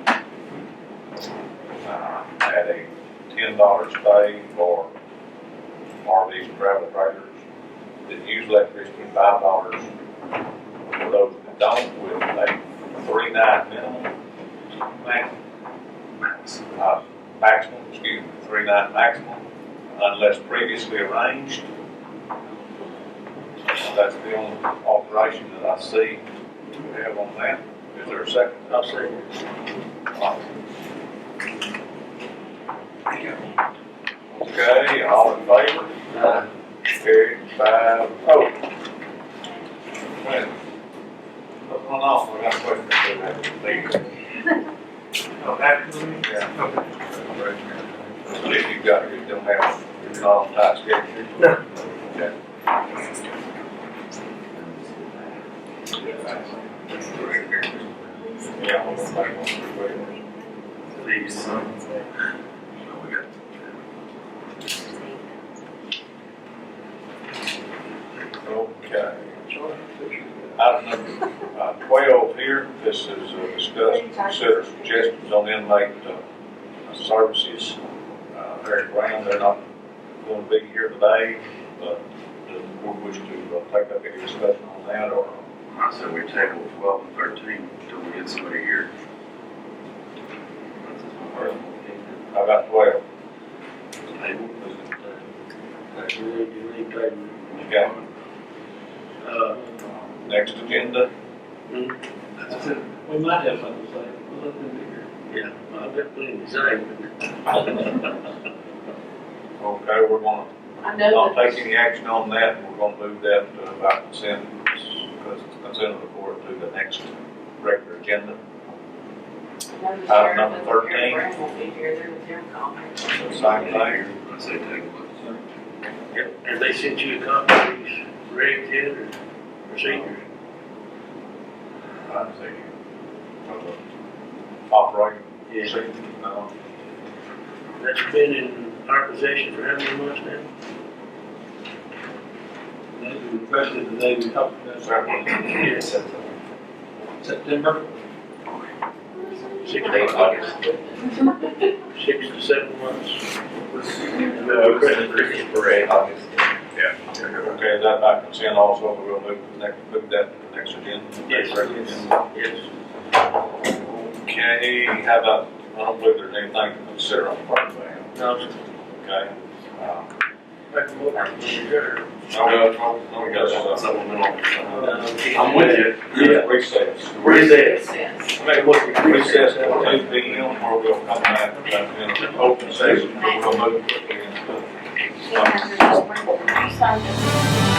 at a $10 stay for RVs and travel trailers that use electricity, $5 for those that don't, with a 3-night minimum, maximum, 3-night maximum, unless previously arranged. That's the only alteration that I see we have on that. Is there a second? I'll say. Okay, all in favor? Carried 5-0. Okay. What's going on? We got a question. Oh, after the meeting? Yeah. If you've got, you don't have, you're not on tight schedule. No. Okay. Yeah, I'm gonna make one. Lease. We got. Okay. Item number 12 here, this is discuss, consider suggestions on inmate services. Harry Brown, they're not going to be here today, but does the board wish to take up any discussion on that, or? I said we table 12 and 13 until we get somebody here. I got 12. Table. You got next agenda? That's it. We might have something to say. We'll let them be here. Yeah, I've got plenty to say. Okay, we're gonna I know not that. take any action on that, we're gonna move that by consent, because it's consent of the court to the next regular agenda. Item number 13. Brand will be here, there was their comment. Same thing. I say table it. And they sent you a copy of these regs yet, or procedures? I'd say, operating Yeah. procedure, no. That's been in our possession for how many months now? They requested the day we talked about Yes. September. 6 to 8 months. 6 to 7 months. Christmas parade, obviously. Yeah. Okay, is that by consent also, we'll move that to the next agenda? Yes. Regular agenda. Yes. Okay, how about, I don't believe there's anything to consider on the part of that. No, sir. Okay. No, we got supplemental. I'm with you. Yeah, recess. Recess. Yes. Make a motion to recess at 2 p.m. or we'll come back in an open session, we'll move quickly into. You signed this.